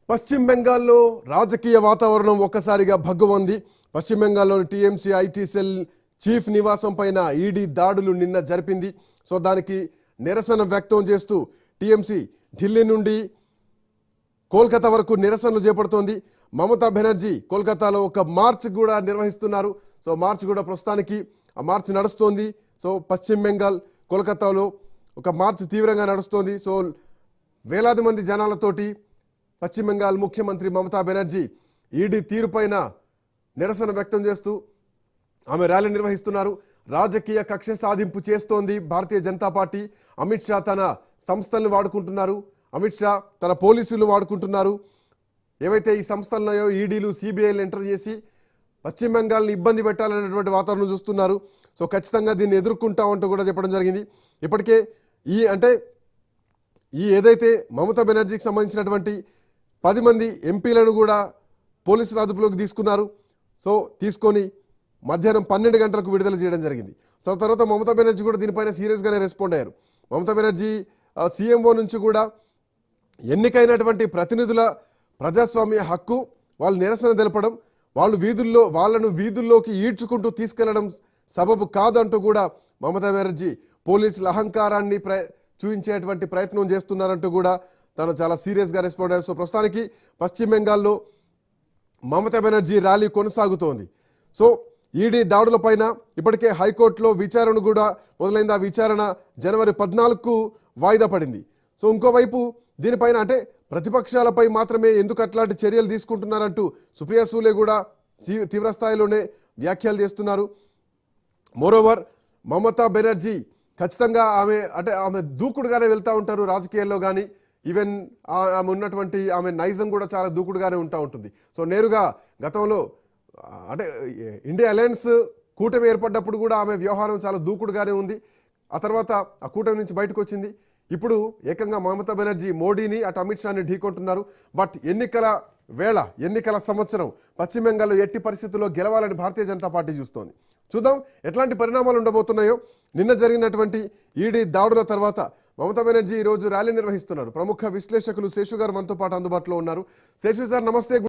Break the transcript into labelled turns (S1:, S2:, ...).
S1: పశ్చిమ బెంగాల్లో రాజకీయ వాతావరణం ఒక్కసారిగా భగ్గుమంది. పశ్చిమ బెంగాల్లోని టీఎంసీ ఐటీ సెల్ చీఫ్ నివాసం పైన ఈడీ దాడులు నిన్న జరిపింది. సో దానికి నిరసన వ్యక్తం చేస్తూ టీఎంసీ ఢిల్లీ నుండి కోల్కతా వరకు నిరసనలు చేపడుతోంది. మమతా బెనర్జీ కోల్కతాలో ఒక మార్చ్ కూడా నిర్వహిస్తున్నారు. సో మార్చ్ కూడా ప్రస్తుతానికి ఆ మార్చ్ నడుస్తోంది. సో పశ్చిమ బెంగాల్ కోల్కతాలో ఒక మార్చ్ తీవ్రంగా నడుస్తోంది. సో వేలాది మంది జనాలతోటి పశ్చిమ బెంగాల్ ముఖ్యమంత్రి మమతా బెనర్జీ ఈడీ తీరుపైన నిరసన వ్యక్తం చేస్తూ ఆమె ర్యాలీ నిర్వహిస్తున్నారు. రాజకీయ కక్ష సాధింపు చేస్తోంది భారతీయ జనతా పార్టీ. అమిత్ షా తన సంస్థలను వాడుకుంటున్నారు, అమిత్ షా తన పోలీసులను వాడుకుంటున్నారు. ఏవైతే ఈ సంస్థలున్నాయో ఈడీలు సిబిఐలు ఎంటర్ చేసి పశ్చిమ బెంగాల్ని ఇబ్బంది పెట్టాలనేటువంటి వాతావరణం చూస్తున్నారు. సో ఖచ్చితంగా దీన్ని ఎదుర్కొంటామంటూ కూడా చెప్పడం జరిగింది. ఇప్పటికే ఏదైతే మమతా బెనర్జీకి సంబంధించినటువంటి 10 మంది ఎంపీలను కూడా పోలీసుల అదుపులోకి తీసుకున్నారు. సో తీసుకొని మధ్యాహ్నం 12 గంటలకు విడుదల చేయడం జరిగింది. సో తర్వాత మమతా బెనర్జీ కూడా దీనిపైన సీరియస్గానే రెస్పాండ్ అయ్యారు. మమతా బెనర్జీ సీఎంఓ నుంచి కూడా ఎన్నికైనటువంటి ప్రతినిధుల ప్రజాస్వామ్య హక్కు, వాళ్ళు నిరసన తెలపడం, వాళ్ళను వీధుల్లోకి ఈడ్చుకుంటూ తీసుకెళ్లడం సబబు కాదంటూ కూడా మమతా బెనర్జీ పోలీసుల అహంకారాన్ని చూపించేటువంటి ప్రయత్నం చేస్తున్నారంటూ కూడా తను చాలా సీరియస్గా రెస్పాండ్ అయ్యారు. సో ప్రస్తుతానికి పశ్చిమ బెంగాల్లో మమతా బెనర్జీ ర్యాలీ కొనసాగుతోంది. సో ఈడీ దాడులపైన ఇప్పటికే హైకోర్టులో విచారణ కూడా మొదలైంది. ఆ విచారణ జనవరి 14కు వాయిదా పడింది. సో ఇంకోవైపు దీనిపైన ప్రతిపక్షాలపై మాత్రమే ఎందుకు అట్లాంటి చర్యలు తీసుకుంటున్నారంటూ సుప్రియా సూలే కూడా తీవ్రస్థాయిలోనే వ్యాఖ్యలు చేస్తున్నారు. మోరోవర్ మమతా బెనర్జీ ఖచ్చితంగా ఆమె దూకుడుగానే వెళ్తూ ఉంటారు రాజకీయాల్లో, కానీ ఈవెన్ ఆమె ఉన్నటువంటి ఆమె నైజం కూడా చాలా దూకుడుగానే ఉంటుంది. సో నేరుగా గతంలో ఇండియా అలయన్స్ కూటమి ఏర్పడ్డప్పుడు కూడా ఆమె వ్యవహారం చాలా దూకుడుగానే ఉంది. ఆ తర్వాత ఆ కూటమి నుంచి బయటకు వచ్చింది. ఇప్పుడు ఏకంగా మమతా బెనర్జీ మోడీని అమిత్ షాని ఢీకొంటున్నారు. బట్ ఎన్నికల సంవత్సరం పశ్చిమ బెంగాల్లో ఎట్టి పరిస్థితుల్లో గెలవాలని భారతీయ జనతా పార్టీ చూస్తోంది. చూద్దాం ఎట్లాంటి పరిణామాలు ఉండబోతున్నాయో. నిన్న జరిగినటువంటి ఈడీ దాడుల తర్వాత మమతా బెనర్జీ ఈరోజు ర్యాలీ నిర్వహిస్తున్నారు. ప్రముఖ విశ్లేషకులు శేషు గారు మనతో పాటు అందుబాటులో ఉన్నారు. శేషు సార్ నమస్తే.